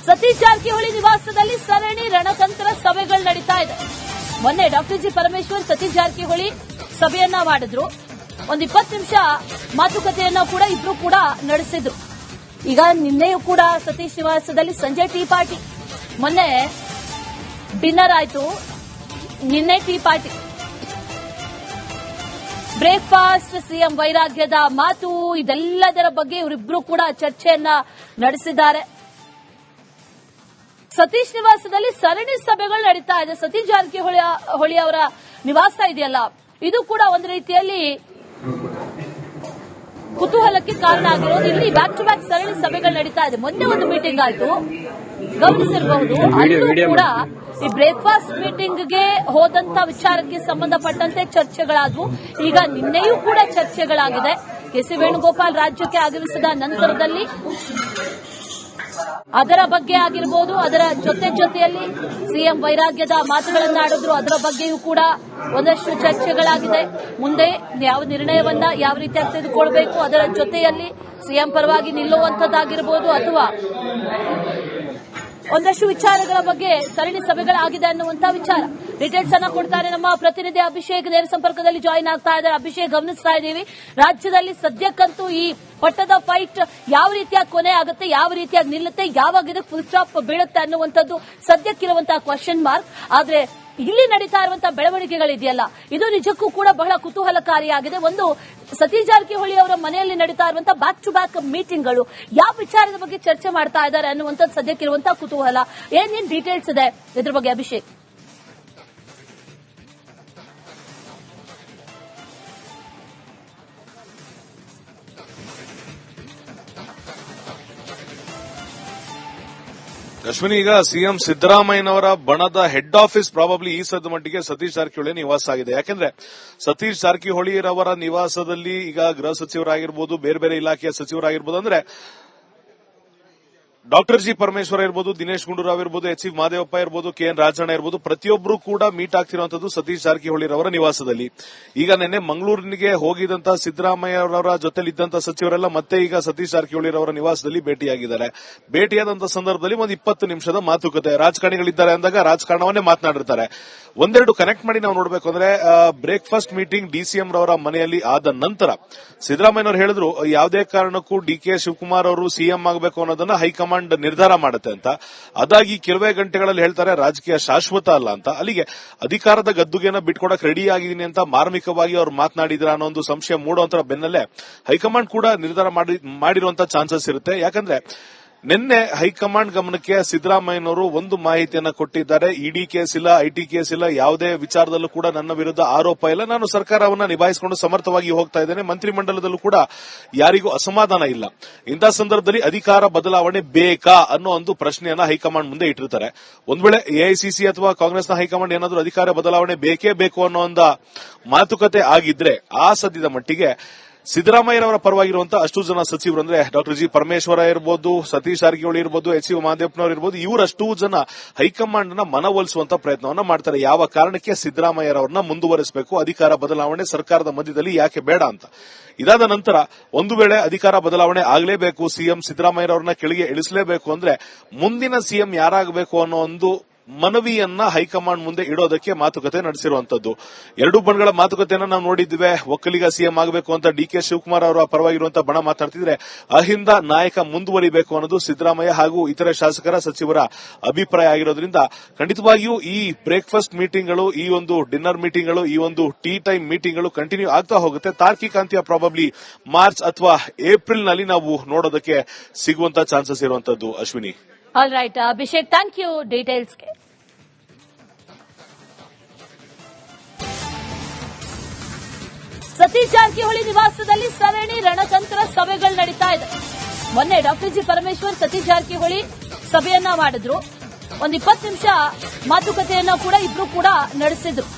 ಸತೀಶ್ ಜಾರಕಿಹೊಳಿ ನಿವಾಸದಲ್ಲಿ ಸರಣಿ ರಣತಂತ್ರ ಸಭೆಗಳು ನಡೀತಾ ಇದೆ. ಮೊನ್ನೆ ಡಾಕ್ಟರ್ ಜಿ ಪರಮೇಶ್ವರ್ ಸತೀಶ್ ಜಾರಕಿಹೊಳಿ ಸಭೆಯನ್ನ ಮಾಡಿದ್ರು. ಒಂದು 20 ನಿಮಿಷ ಮಾತುಕತೆಯನ್ನ ಕೂಡ ಇಬ್ರು ಕೂಡ ನಡೆಸಿದ್ರು. ಈಗ ನಿನ್ನೆಯೂ ಕೂಡ ಸತೀಶ್ ನಿವಾಸದಲ್ಲಿ ಸಂಜೆ ಟೀ ಪಾರ್ಟಿ, ಮೊನ್ನೆ ಡಿನ್ನರ್ ಆಯ್ತು, ನಿನ್ನೆ ಟೀ ಪಾರ್ಟಿ, ಬ್ರೇಕ್ಫಾಸ್ಟ್, ಸಿಎಂ ವೈರಾಗ್ಯದ ಮಾತು, ಇದೆಲ್ಲದರ ಬಗ್ಗೆ ಇವರಿಬ್ರು ಕೂಡ ಚರ್ಚೆಯನ್ನ ನಡೆಸಿದ್ದಾರೆ. ಸತೀಶ್ ನಿವಾಸದಲ್ಲಿ ಸರಣಿ ಸಭೆಗಳು ನಡೀತಾ ಇದೆ. ಸತೀಶ್ ಜಾರಕಿಹೊಳಿ ಅವರ ನಿವಾಸ ಇದೆಯಲ್ಲ, ಇದು ಕೂಡ ಒಂದು ರೀತಿಯಲ್ಲಿ ಕುತೂಹಲಕ್ಕೆ ಕಾರಣ ಆಗಿರೋದು. ಇಲ್ಲಿ ಬ್ಯಾಕ್ ಟು ಬ್ಯಾಕ್ ಸರಣಿ ಸಭೆಗಳು ನಡೀತಾ ಇದೆ. ಮೊನ್ನೆ ಒಂದು ಮೀಟಿಂಗ್ ಆಯ್ತು, ಗಮನಿಸಿರಬಹುದು. ಅಲ್ಲೂ ಕೂಡ ಈ ಬ್ರೇಕ್ಫಾಸ್ಟ್ ಮೀಟಿಂಗ್ಗೆ ಹೋದಂತ ವಿಚಾರಕ್ಕೆ ಸಂಬಂಧಪಟ್ಟಂತೆ ಚರ್ಚೆಗಳಾದವು. ಈಗ ನಿನ್ನೆಯೂ ಕೂಡ ಚರ್ಚೆಗಳಾಗಿದೆ. ಕೆಸಿ ವೇಣುಗೋಪಾಲ್ ರಾಜ್ಯಕ್ಕೆ ಆಗಮಿಸಿದ ನಂತರದಲ್ಲಿ ಅದರ ಬಗ್ಗೆ ಆಗಿರಬಹುದು, ಅದರ ಜೊತೆಯಲ್ಲಿ ಸಿಎಂ ವೈರಾಗ್ಯದ ಮಾತುಗಳನ್ನಾಡಿದ್ರು, ಅದರ ಬಗ್ಗೆಯೂ ಕೂಡ ಒಂದಷ್ಟು ಚರ್ಚೆಗಳಾಗಿದೆ. ಮುಂದೆ ಯಾವ ನಿರ್ಣಯವನ್ನ ಯಾವ ರೀತಿಯಾಗಿ ತೆಗೆದುಕೊಳ್ಬೇಕು, ಅದರ ಜೊತೆಯಲ್ಲಿ ಸಿಎಂ ಪರವಾಗಿ ನಿಲ್ಲುವಂತದ್ದಾಗಿರಬಹುದು ಅಥವಾ ಒಂದಷ್ಟು ವಿಚಾರಗಳ ಬಗ್ಗೆ ಸರಣಿ ಸಭೆಗಳಾಗಿದೆ ಅನ್ನುವಂತಹ ವಿಚಾರ. ಡೀಟೇಲ್ಸ್ ಅನ್ನ ಕೊಡ್ತಾರೆ ನಮ್ಮ ಪ್ರತಿನಿಧಿ ಅಭಿಷೇಕ್, ನೇರ ಸಂಪರ್ಕದಲ್ಲಿ ಜಾಯಿನ್ ಆಗ್ತಾ ಇದ್ದಾರೆ. ಅಭಿಷೇಕ್, ಗಮನಿಸ್ತಾ ಇದ್ದೀವಿ ರಾಜ್ಯದಲ್ಲಿ ಸದ್ಯಕ್ಕಂತೂ ಈ ಪಟ್ಟದ ಫೈಟ್ ಯಾವ ರೀತಿಯಾಗಿ ಕೊನೆ ಆಗುತ್ತೆ, ಯಾವ ರೀತಿಯಾಗಿ ನಿಲ್ಲುತ್ತೆ, ಯಾವಾಗ ಇದಕ್ಕೆ ಫುಲ್ ಸ್ಟಾಪ್ ಬೀಳುತ್ತೆ ಅನ್ನುವಂಥದ್ದು ಸದ್ಯಕ್ಕಿರುವಂತಹ ಕ್ವಶನ್ ಮಾರ್ಕ್. ಆದ್ರೆ ಇಲ್ಲಿ ನಡೀತಾ ಇರುವಂತಹ ಬೆಳವಣಿಗೆಗಳಿದೆಯಲ್ಲ, ಇದು ನಿಜಕ್ಕೂ ಕೂಡ ಬಹಳ ಕುತೂಹಲಕಾರಿಯಾಗಿದೆ. ಒಂದು ಸತೀಶ್ ಜಾರಕಿಹೊಳಿ ಅವರ ಮನೆಯಲ್ಲಿ ನಡೀತಾ ಇರುವಂತಹ ಬ್ಯಾಕ್ ಟು ಬ್ಯಾಕ್ ಮೀಟಿಂಗ್ಗಳು ಯಾವ ವಿಚಾರದ ಬಗ್ಗೆ ಚರ್ಚೆ ಮಾಡ್ತಾ ಇದ್ದಾರೆ ಅನ್ನುವಂಥದ್ದು ಸದ್ಯಕ್ಕಿರುವಂತಹ ಕುತೂಹಲ. ಏನೇನ್ ಡೀಟೇಲ್ಸ್ ಇದೆ ಇದ್ರ ಬಗ್ಗೆ ಅಭಿಷೇಕ್? ಅಶ್ವಿನಿ, ಈಗ ಸಿಎಂ ಸಿದ್ದರಾಮಯ್ಯನವರ ಬಣದ ಹೆಡ್ ಆಫೀಸ್ ಪ್ರಾಬಬ್ಲಿ ಈ ಸದ್ದ ಮಟ್ಟಿಗೆ ಸತೀಶ್ ಜಾರಕಿಹೊಳಿ ನಿವಾಸ ಆಗಿದೆ. ಯಾಕೆಂದ್ರೆ ಸತೀಶ್ ಜಾರಕಿಹೊಳಿರವರ ನಿವಾಸದಲ್ಲಿ ಈಗ ಗೃಹ ಸಚಿವರಾಗಿರ್ಬೋದು, ಬೇರೆ ಬೇರೆ ಇಲಾಖೆಯ ಸಚಿವರಾಗಿರ್ಬೋದು, ಅಂದ್ರೆ ಡಾಕ್ಟರ್ ಜಿ ಪರಮೇಶ್ವರ್ ಇರ್ಬೋದು, ದಿನೇಶ್ ಗುಂಡೂರಾವ್ ಇರ್ಬೋದು, ಎಚ್ ಸಿ ಮಹದೇವಪ್ಪ ಇರ್ಬೋದು, ಕೆಎನ್ ರಾಜಣ್ಣ ಇರ್ಬೋದು, ಪ್ರತಿಯೊಬ್ಬರು ಕೂಡ ಮೀಟ್ ಆಗ್ತಿರುವಂತದ್ದು ಸತೀಶ್ ಜಾರಕಿಹೊಳಿರವರ ನಿವಾಸದಲ್ಲಿ. ಈಗ ನಿನ್ನೆ ಮಂಗಳೂರಿಗೆ ಹೋಗಿದಂತಹ ಸಿದ್ದರಾಮಯ್ಯರವರ ಜೊತೆಲಿದ್ದಂತಹ ಸಚಿವರೆಲ್ಲ ಮತ್ತೆ ಈಗ ಸತೀಶ್ ಜಾರಕಿಹೊಳಿರವರ ನಿವಾಸದಲ್ಲಿ ಭೇಟಿಯಾಗಿದ್ದಾರೆ. ಭೇಟಿಯಾದಂತಹ ಸಂದರ್ಭದಲ್ಲಿ ಒಂದು 20 ನಿಮಿಷದ ಮಾತುಕತೆ. ರಾಜಕಾರಣಿಗಳಿದ್ದಾರೆ ಅಂದಾಗ ರಾಜಕಾರಣವನ್ನೇ ಮಾತನಾಡಿರ್ತಾರೆ. ಒಂದೆರಡು ಕನೆಕ್ಟ್ ಮಾಡಿ ನಾವು ನೋಡಬೇಕು ಅಂದ್ರೆ, ಬ್ರೇಕ್ಫಾಸ್ಟ್ ಮೀಟಿಂಗ್ ಡಿಸಿಎಂ ರವರ ಮನೆಯಲ್ಲಿ ಆದ ನಂತರ ಸಿದ್ದರಾಮಯ್ಯನವರು ಹೇಳಿದ್ರು, ಯಾವುದೇ ಕಾರಣಕ್ಕೂ ಡಿಕೆ ಶಿವಕುಮಾರ್ ಅವರು ಸಿಎಂ ಆಗಬೇಕು ಅನ್ನೋದನ್ನ ಹೈಕಮಾಂಡ್ ನಿರ್ಧಾರ ಮಾಡುತ್ತೆ ಅಂತ. ಅದಾಗಿ ಕೆಲವೇ ಗಂಟೆಗಳಲ್ಲಿ ಹೇಳ್ತಾರೆ ರಾಜಕೀಯ ಶಾಶ್ವತ ಅಲ್ಲ ಅಂತ. ಅಲ್ಲಿಗೆ ಅಧಿಕಾರದ ಗದ್ದುಗೆನ ಬಿಟ್ಕೊಡಕ್ ರೆಡಿ ಆಗಿದ್ದೀನಿ ಅಂತ ಮಾರ್ಮಿಕವಾಗಿ ಅವರು ಮಾತನಾಡಿದ್ರ ಅನ್ನೋ ಒಂದು ಸಂಶಯ ಮೂಡುವಂತರ ಬೆನ್ನಲ್ಲೇ ಹೈಕಮಾಂಡ್ ಕೂಡ ನಿರ್ಧಾರ ಮಾಡಿರುವಂತ ಚಾನ್ಸಸ್ ಇರುತ್ತೆ. ಯಾಕಂದ್ರೆ ನಿನ್ನೆ ಹೈಕಮಾಂಡ್ ಗಮನಕ್ಕೆ ಸಿದ್ದರಾಮಯ್ಯನವರು ಒಂದು ಮಾಹಿತಿಯನ್ನ ಕೊಟ್ಟಿದ್ದಾರೆ. ಇಡಿ ಕೇಸ್ ಇಲ್ಲ, ಐಟಿ ಕೇಸ್ ಇಲ್ಲ, ಯಾವುದೇ ವಿಚಾರದಲ್ಲೂ ಕೂಡ ನನ್ನ ವಿರುದ್ಧ ಆರೋಪ ಇಲ್ಲ, ನಾನು ಸರ್ಕಾರವನ್ನ ನಿಭಾಯಿಸಿಕೊಂಡು ಸಮರ್ಥವಾಗಿ ಹೋಗ್ತಾ ಇದ್ದೇನೆ, ಮಂತ್ರಿಮಂಡಲದಲ್ಲೂ ಕೂಡ ಯಾರಿಗೂ ಅಸಮಾಧಾನ ಇಲ್ಲ. ಇಂತಹ ಸಂದರ್ಭದಲ್ಲಿ ಅಧಿಕಾರ ಬದಲಾವಣೆ ಬೇಕಾ ಅನ್ನೋ ಒಂದು ಪ್ರಶ್ನೆಯನ್ನ ಹೈಕಮಾಂಡ್ ಮುಂದೆ ಇಟ್ಟಿರ್ತಾರೆ. ಒಂದ್ ವೇಳೆ ಎಐಸಿಸಿ ಅಥವಾ ಕಾಂಗ್ರೆಸ್ನ ಹೈಕಮಾಂಡ್ ಏನಾದರೂ ಅಧಿಕಾರ ಬದಲಾವಣೆ ಬೇಕೇ ಬೇಕು ಅನ್ನೋ ಒಂದು ಮಾತುಕತೆ ಆಗಿದ್ರೆ ಆ ಸದ್ಯದ ಮಟ್ಟಿಗೆ ಸಿದ್ದರಾಮಯ್ಯರವರ ಪರವಾಗಿರುವಂತಹ ಅಷ್ಟು ಜನ ಸಚಿವರು ಅಂದ್ರೆ ಡಾಕ್ಟರ್ ಜಿ ಪರಮೇಶ್ವರ ಇರಬಹುದು, ಸತೀಶ್ ಜಾರಕಿಹೊಳಿ ಇರಬಹುದು, ಎಚ್ ಸಿ ಮಹದೇವಪ್ಪನವರು ಇರಬಹುದು, ಇವರಷ್ಟು ಜನ ಹೈಕಮಾಂಡ್ ನ ಮನವೊಲಿಸುವಂತ ಪ್ರಯತ್ನವನ್ನ ಮಾಡ್ತಾರೆ. ಯಾವ ಕಾರಣಕ್ಕೆ ಸಿದ್ದರಾಮಯ್ಯರವರನ್ನ ಮುಂದುವರೆಸಬೇಕು, ಅಧಿಕಾರ ಬದಲಾವಣೆ ಸರ್ಕಾರದ ಮಧ್ಯದಲ್ಲಿ ಯಾಕೆ ಬೇಡ ಅಂತ. ಇದಾದ ನಂತರ ಒಂದು ವೇಳೆ ಅಧಿಕಾರ ಬದಲಾವಣೆ ಆಗಲೇಬೇಕು, ಸಿಎಂ ಸಿದ್ದರಾಮಯ್ಯರವರನ್ನ ಕೆಳಗೆ ಇಳಿಸಲೇಬೇಕು ಅಂದ್ರೆ ಮುಂದಿನ ಸಿಎಂ ಯಾರಾಗಬೇಕು ಅನ್ನೋ ಒಂದು ಮನವಿಯನ್ನ ಹೈಕಮಾಂಡ್ ಮುಂದೆ ಇಡೋದಕ್ಕೆ ಮಾತುಕತೆ ನಡೆಸಿರುವಂತದ್ದು. ಎರಡು ಬಣಗಳ ಮಾತುಕತೆಯನ್ನ ನಾವು ನೋಡಿದ್ವಿ. ಒಕ್ಕಲಿಗ ಸಿಎಂ ಆಗಬೇಕು ಅಂತ ಡಿಕೆ ಶಿವಕುಮಾರ್ ಅವರ ಪರವಾಗಿರುವಂತಹ ಬಣ ಮಾತನಾಡ್ತಿದ್ರೆ, ಅಹಿಂದ ನಾಯಕ ಮುಂದುವರಿಬೇಕು ಅನ್ನೋದು ಸಿದ್ದರಾಮಯ್ಯ ಹಾಗೂ ಇತರೆ ಶಾಸಕರ ಸಚಿವರ ಅಭಿಪ್ರಾಯ ಆಗಿರೋದ್ರಿಂದ ಖಂಡಿತವಾಗಿಯೂ ಈ ಬ್ರೇಕ್ಫಾಸ್ಟ್ ಮೀಟಿಂಗ್ಗಳು, ಈ ಒಂದು ಡಿನ್ನರ್ ಮೀಟಿಂಗ್ಗಳು, ಈ ಒಂದು ಟೀ ಟೈಮ್ ಮೀಟಿಂಗ್ಗಳು ಕಂಟಿನ್ಯೂ ಆಗ್ತಾ ಹೋಗುತ್ತೆ. ತಾರ್ಕಿಕ ಅಂತ್ಯ ಪ್ರಾಬಬ್ಲಿ ಮಾರ್ಚ್ ಅಥವಾ ಏಪ್ರಿಲ್ ನಲ್ಲಿ ನಾವು ನೋಡೋದಕ್ಕೆ ಸಿಗುವಂತ ಚಾನ್ಸಸ್ ಇರುವಂತದ್ದು. Ashwini, all right Abhishek, thank you ಡೀಟೇಲ್ಸ್ಗೆ. ಸತೀಶ್ ಜಾರಕಿಹೊಳಿ ನಿವಾಸದಲ್ಲಿ ಸರಣಿ ರಣತಂತ್ರ ಸಭೆಗಳು ನಡೀತಾ ಇದೆ. ಮೊನ್ನೆ ಡಾಕ್ಟರ್ ಜಿ ಪರಮೇಶ್ವರ್ ಸತೀಶ್ ಜಾರಕಿಹೊಳಿ ಸಭೆಯನ್ನ ಮಾಡಿದ್ರು. ಒಂದು 20 ನಿಮಿಷ ಮಾತುಕತೆಯನ್ನ ಕೂಡ ಇಬ್ರು ಕೂಡ ನಡೆಸಿದ್ರು.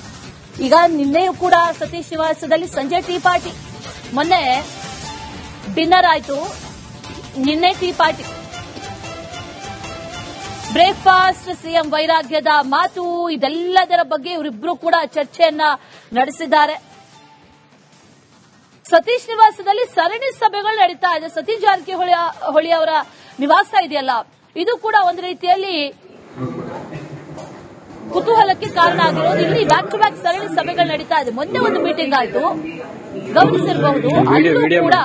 ಈಗ ನಿನ್ನೆಯೂ ಕೂಡ ಸತೀಶ್ ನಿವಾಸದಲ್ಲಿ ಸಂಜೆ ಟೀ ಪಾರ್ಟಿ, ಮೊನ್ನೆ ಡಿನ್ನರ್ ಆಯ್ತು, ನಿನ್ನೆ ಟೀ ಪಾರ್ಟಿ, ಬ್ರೇಕ್ಫಾಸ್ಟ್, ಸಿಎಂ ವೈರಾಗ್ಯದ ಮಾತು, ಇದೆಲ್ಲದರ ಬಗ್ಗೆ ಇವರಿಬ್ರು ಕೂಡ ಚರ್ಚೆಯನ್ನ ನಡೆಸಿದ್ದಾರೆ. ಸತೀಶ್ ನಿವಾಸದಲ್ಲಿ ಸರಣಿ ಸಭೆಗಳು ನಡೀತಾ ಇದೆ. ಸತೀಶ್ ಜಾರಕಿಹೊಳಿ ಅವರ ನಿವಾಸ ಇದೆಯಲ್ಲ, ಇದು ಕೂಡ ಒಂದು ರೀತಿಯಲ್ಲಿ ಕುತೂಹಲಕ್ಕೆ ಕಾರಣ ಆಗಿರೋದು. ಇಲ್ಲಿ ಬ್ಯಾಕ್ ಟು ಬ್ಯಾಕ್ ಸರಣಿ ಸಭೆಗಳು ನಡೀತಾ ಇದೆ. ಮೊನ್ನೆ ಒಂದು ಮೀಟಿಂಗ್ ಆಯ್ತು, ಗಮನಿಸಿರಬಹುದು. ಅಲ್ಲೂ ಕೂಡ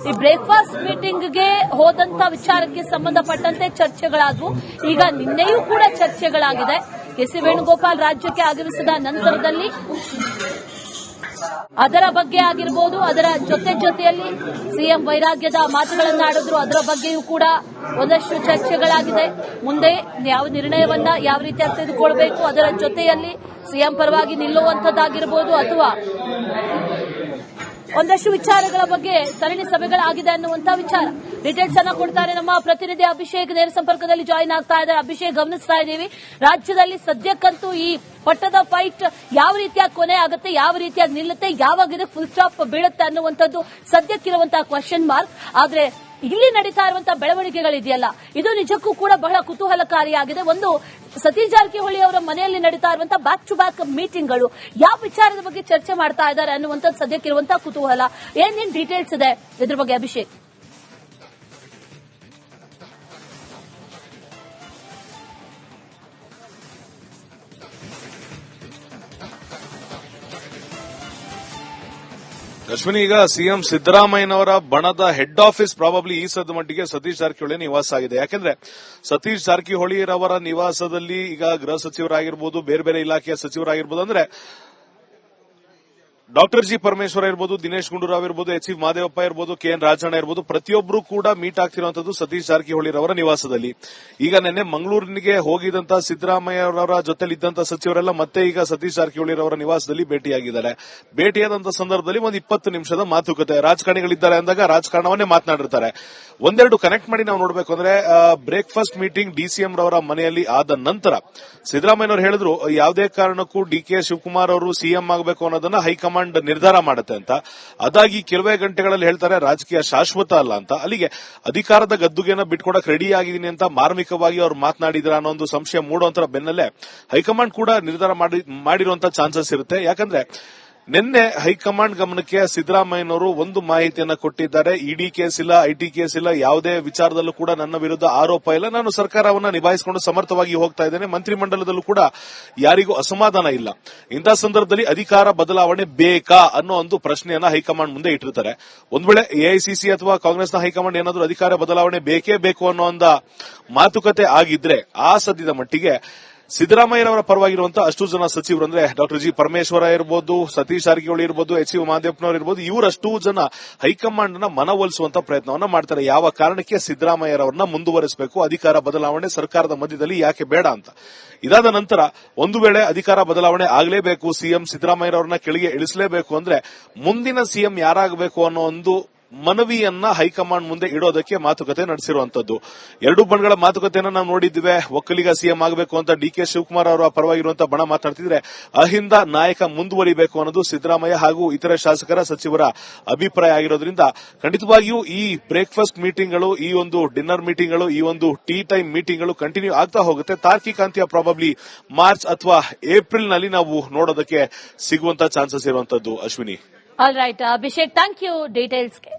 ಈ ಬ್ರೇಕ್ಫಾಸ್ಟ್ ಮೀಟಿಂಗ್ಗೆ ಹೋದಂತ ವಿಚಾರಕ್ಕೆ ಸಂಬಂಧಪಟ್ಟಂತೆ ಚರ್ಚೆಗಳಾದವು. ಈಗ ನಿನ್ನೆಯೂ ಕೂಡ ಚರ್ಚೆಗಳಾಗಿದೆ. ಕೆ.ಸಿ. ವೇಣುಗೋಪಾಲ್ ರಾಜ್ಯಕ್ಕೆ ಆಗಮಿಸಿದ ನಂತರದಲ್ಲಿ ಅದರ ಬಗ್ಗೆ ಆಗಿರಬಹುದು, ಅದರ ಜೊತೆಯಲ್ಲಿ ಸಿಎಂ ವೈರಾಗ್ಯದ ಮಾತುಗಳನ್ನಾಡಿದ್ರು, ಅದರ ಬಗ್ಗೆಯೂ ಕೂಡ ಒಂದಷ್ಟು ಚರ್ಚೆಗಳಾಗಿದೆ. ಮುಂದೆ ಯಾವ ನಿರ್ಣಯವನ್ನ ಯಾವ ರೀತಿಯಾಗಿ ತೆಗೆದುಕೊಳ್ಬೇಕು, ಅದರ ಜೊತೆಯಲ್ಲಿ ಸಿಎಂ ಪರವಾಗಿ ನಿಲ್ಲುವಂತದ್ದಾಗಿರಬಹುದು ಅಥವಾ ಒಂದಷ್ಟು ವಿಚಾರಗಳ ಬಗ್ಗೆ ಸರಣಿ ಸಭೆಗಳಾಗಿದೆ ಅನ್ನುವಂತ ವಿಚಾರ. ಡೀಟೇಲ್ಸ್ ಅನ್ನ ಕೊಡ್ತಾರೆ ನಮ್ಮ ಪ್ರತಿನಿಧಿ ಅಭಿಷೇಕ್, ನೇರ ಸಂಪರ್ಕದಲ್ಲಿ ಜಾಯಿನ್ ಆಗ್ತಾ ಇದ್ದಾರೆ. ಅಭಿಷೇಕ್, ಗಮನಿಸ್ತಾ ಇದ್ದೀವಿ, ರಾಜ್ಯದಲ್ಲಿ ಸದ್ಯಕ್ಕಂತೂ ಈ ಪಟ್ಟದ ಫೈಟ್ ಯಾವ ರೀತಿಯಾಗಿ ಕೊನೆ ಆಗುತ್ತೆ, ಯಾವ ರೀತಿಯಾಗಿ ನಿಲ್ಲುತ್ತೆ, ಯಾವಾಗ ಇದಕ್ಕೆ ಫುಲ್ ಸ್ಟಾಪ್ ಬೀಳುತ್ತೆ ಅನ್ನುವಂಥದ್ದು ಸದ್ಯಕ್ಕಿರುವಂತಹ ಕ್ವಶನ್ ಮಾರ್ಕ್. ಆದ್ರೆ ಇಲ್ಲಿ ನಡೀತಾ ಇರುವಂತಹ ಬೆಳವಣಿಗೆಗಳಿದೆಯಲ್ಲ, ಇದು ನಿಜಕ್ಕೂ ಕೂಡ ಬಹಳ ಕುತೂಹಲಕಾರಿಯಾಗಿದೆ. ಒಂದು ಸತೀಶ್ ಜಾರಕಿಹೊಳಿ ಅವರ ಮನೆಯಲ್ಲಿ ನಡೀತಾ ಇರುವಂತಹ ಬ್ಯಾಕ್ ಟು ಬ್ಯಾಕ್ ಮೀಟಿಂಗ್ಗಳು ಯಾವ ವಿಚಾರದ ಬಗ್ಗೆ ಚರ್ಚೆ ಮಾಡ್ತಾ ಇದ್ದಾರೆ ಅನ್ನುವಂಥದ್ದು ಸದ್ಯಕ್ಕಿರುವಂತಹ ಕುತೂಹಲ. ಏನೇನ್ ಡೀಟೇಲ್ಸ್ ಇದೆ ಇದ್ರ ಬಗ್ಗೆ ಅಭಿಷೇಕ್? ಅಶ್ವಿನಿ, ಈಗ ಸಿಎಂ ಸಿದ್ದರಾಮಯ್ಯನವರ ಬಣದ ಹೆಡ್ ಆಫೀಸ್ ಪ್ರಾಬಬ್ಲಿ ಈ ಸದ್ದ ಮಟ್ಟಿಗೆ ಸತೀಶ್ ಜಾರಕಿಹೊಳಿ ನಿವಾಸ ಆಗಿದೆ. ಯಾಕಂದ್ರೆ ಸತೀಶ್ ಜಾರಕಿಹೊಳಿರವರ ನಿವಾಸದಲ್ಲಿ ಈಗ ಗೃಹ ಸಚಿವರಾಗಿರ್ಬೋದು, ಬೇರೆ ಬೇರೆ ಇಲಾಖೆಯ ಸಚಿವರಾಗಿರ್ಬೋದು, ಅಂದ್ರೆ ಡಾಕ್ಟರ್ ಜಿ ಪರಮೇಶ್ವರ ಇರ್ಬೋದು, ದಿನೇಶ್ ಗುಂಡೂರಾವ್ ಇರ್ಬೋದು, ಎಚ್ ಸಿ ಮಹದೇವಪ್ಪ ಇರ್ಬೋದು, ಕೆಎನ್ ರಾಜಣ್ಣ ಇರ್ಬೋದು, ಪ್ರತಿಯೊಬ್ಬರು ಕೂಡ ಮೀಟ್ ಆಗ್ತಿರುವಂತದ್ದು ಸತೀಶ್ ಜಾರಕಿಹೊಳಿರವರ ನಿವಾಸದಲ್ಲಿ. ಈಗ ನಿನ್ನೆ ಮಂಗಳೂರಿನಿಗೆ ಹೋಗಿದಂತ ಸಿದ್ದರಾಮಯ್ಯರವರ ಜೊತೆಲಿದ್ದಂತ ಸಚಿವರೆಲ್ಲ ಮತ್ತೆ ಈಗ ಸತೀಶ್ ಜಾರಕಿಹೊಳಿರವರ ನಿವಾಸದಲ್ಲಿ ಭೇಟಿಯಾಗಿದ್ದಾರೆ. ಭೇಟಿಯಾದಂತ ಸಂದರ್ಭದಲ್ಲಿ ಒಂದು 20 ನಿಮಿಷದ ಮಾತುಕತೆ. ರಾಜಕಾರಣಿಗಳಿದ್ದಾರೆ ಅಂದಾಗ ರಾಜಕಾರಣವನ್ನೇ ಮಾತನಾಡಿರ್ತಾರೆ. ಒಂದೆರಡು ಕನೆಕ್ಟ್ ಮಾಡಿ ನಾವು ನೋಡಬೇಕು ಅಂದ್ರೆ ಬ್ರೇಕ್ಫಾಸ್ಟ್ ಮೀಟಿಂಗ್ ಡಿಸಿಎಂ ರವರ ಮನೆಯಲ್ಲಿ ಆದ ನಂತರ ಸಿದ್ದರಾಮಯ್ಯನವರು ಹೇಳಿದ್ರು, ಯಾವುದೇ ಕಾರಣಕ್ಕೂ ಡಿಕೆ ಶಿವಕುಮಾರ್ ಅವರು ಸಿಎಂ ಆಗಬೇಕು ಅನ್ನೋದನ್ನ ಹೈಕಮಾಂಡ್ ನಿರ್ಧಾರ ಮಾಡುತ್ತೆ ಅಂತ. ಅದಾಗಿ ಕೆಲವೇ ಗಂಟೆಗಳಲ್ಲಿ ಹೇಳ್ತಾರೆ ರಾಜಕೀಯ ಶಾಶ್ವತ ಅಲ್ಲ ಅಂತ. ಅಲ್ಲಿಗೆ ಅಧಿಕಾರದ ಗದ್ದುಗೆನ ಬಿಟ್ಕೊಡಕ್ ರೆಡಿ ಆಗಿದ್ದೀನಿ ಅಂತ ಮಾರ್ಮಿಕವಾಗಿ ಅವ್ರು ಮಾತನಾಡಿದ್ರ ಅನ್ನೋ ಒಂದು ಸಂಶಯ ಮೂಡುವಂತರ ಬೆನ್ನಲ್ಲೇ ಹೈಕಮಾಂಡ್ ಕೂಡ ನಿರ್ಧಾರ ಮಾಡಿರುವಂತ ಚಾನ್ಸಸ್ ಇರುತ್ತೆ. ಯಾಕಂದ್ರೆ ನಿನ್ನೆ ಹೈಕಮಾಂಡ್ ಗಮನಕ್ಕೆ ಸಿದ್ದರಾಮಯ್ಯನವರು ಒಂದು ಮಾಹಿತಿಯನ್ನ ಕೊಟ್ಟಿದ್ದಾರೆ. ಇಡಿ ಕೇಸ್ ಇಲ್ಲ, ಐಟಿ ಕೇಸ್ ಇಲ್ಲ, ಯಾವುದೇ ವಿಚಾರದಲ್ಲೂ ಕೂಡ ನನ್ನ ವಿರುದ್ಧ ಆರೋಪ ಇಲ್ಲ, ನಾನು ಸರ್ಕಾರವನ್ನ ನಿಭಾಯಿಸಿಕೊಂಡು ಸಮರ್ಥವಾಗಿ ಹೋಗ್ತಾ ಇದ್ದೇನೆ, ಮಂತ್ರಿಮಂಡಲದಲ್ಲೂ ಕೂಡ ಯಾರಿಗೂ ಅಸಮಾಧಾನ ಇಲ್ಲ. ಇಂತಹ ಸಂದರ್ಭದಲ್ಲಿ ಅಧಿಕಾರ ಬದಲಾವಣೆ ಬೇಕಾ ಅನ್ನೋ ಒಂದು ಪ್ರಶ್ನೆಯನ್ನ ಹೈಕಮಾಂಡ್ ಮುಂದೆ ಇಟ್ಟಿರ್ತಾರೆ. ಒಂದ್ ವೇಳೆ ಎಐಸಿಸಿ ಅಥವಾ ಕಾಂಗ್ರೆಸ್ನ ಹೈಕಮಾಂಡ್ ಏನಾದರೂ ಅಧಿಕಾರ ಬದಲಾವಣೆ ಬೇಕೇ ಬೇಕು ಅನ್ನೋ ಒಂದು ಮಾತುಕತೆ ಆಗಿದ್ರೆ ಆ ಸದ್ಯದ ಮಟ್ಟಿಗೆ ಸಿದ್ದರಾಮಯ್ಯನವರ ಪರವಾಗಿರುವಂತಹ ಅಷ್ಟು ಜನ ಸಚಿವರು ಅಂದ್ರೆ ಡಾಕ್ಟರ್ ಜಿ ಪರಮೇಶ್ವರ ಇರಬಹುದು, ಸತೀಶ್ ಜಾರಕಿಹೊಳಿ ಇರಬಹುದು, ಎಚ್ ಸಿ ಮಹದೇವಪ್ಪನವರು ಇರಬಹುದು, ಇವರಷ್ಟು ಜನ ಹೈಕಮಾಂಡ್ ನ ಮನವೊಲಿಸುವಂತ ಪ್ರಯತ್ನವನ್ನ ಮಾಡ್ತಾರೆ. ಯಾವ ಕಾರಣಕ್ಕೆ ಸಿದ್ದರಾಮಯ್ಯರವರನ್ನ ಮುಂದುವರಿಸಬೇಕು, ಅಧಿಕಾರ ಬದಲಾವಣೆ ಸರ್ಕಾರದ ಮಧ್ಯದಲ್ಲಿ ಯಾಕೆ ಬೇಡ ಅಂತ. ಇದಾದ ನಂತರ ಒಂದು ವೇಳೆ ಅಧಿಕಾರ ಬದಲಾವಣೆ ಆಗಲೇಬೇಕು, ಸಿಎಂ ಸಿದ್ದರಾಮಯ್ಯರವರನ್ನ ಕೆಳಗೆ ಇಳಿಸಲೇಬೇಕು ಅಂದ್ರೆ ಮುಂದಿನ ಸಿಎಂ ಯಾರಾಗಬೇಕು ಅನ್ನೋ ಒಂದು ಮನವಿಯನ್ನ ಹೈಕಮಾಂಡ್ ಮುಂದೆ ಇಡೋದಕ್ಕೆ ಮಾತುಕತೆ ನಡೆಸಿರುವಂತದ್ದು. ಎರಡು ಬಣಗಳ ಮಾತುಕತೆಯನ್ನ ನಾವು ನೋಡಿದ್ವಿ. ಒಕ್ಕಲಿಗ ಸಿಎಂ ಆಗಬೇಕು ಅಂತ ಡಿಕೆ ಶಿವಕುಮಾರ್ ಅವರ ಪರವಾಗಿರುವಂತಹ ಬಣ ಮಾತನಾಡ್ತಿದ್ರೆ, ಅಹಿಂದ ನಾಯಕ ಮುಂದುವರಿಬೇಕು ಅನ್ನೋದು ಸಿದ್ದರಾಮಯ್ಯ ಹಾಗೂ ಇತರ ಶಾಸಕರ ಸಚಿವರ ಅಭಿಪ್ರಾಯ ಆಗಿರೋದ್ರಿಂದ ಖಂಡಿತವಾಗಿಯೂ ಈ ಬ್ರೇಕ್ಫಾಸ್ಟ್ ಮೀಟಿಂಗ್ಗಳು, ಈ ಒಂದು ಡಿನ್ನರ್ ಮೀಟಿಂಗ್ಗಳು, ಈ ಒಂದು ಟೀ ಟೈಮ್ ಮೀಟಿಂಗ್ಗಳು ಕಂಟಿನ್ಯೂ ಆಗ್ತಾ ಹೋಗುತ್ತೆ. ತಾರ್ಕಿಕ ಅಂತ್ಯ ಪ್ರಾಬಬ್ಲಿ ಮಾರ್ಚ್ ಅಥವಾ ಏಪ್ರಿಲ್ ನಲ್ಲಿ ನಾವು ನೋಡೋದಕ್ಕೆ ಸಿಗುವಂತ ಚಾನ್ಸಸ್ ಇರುವಂತದ್ದು. Ashwini, all right Abhishek, thank you ಡೀಟೇಲ್ಸ್ಗೆ.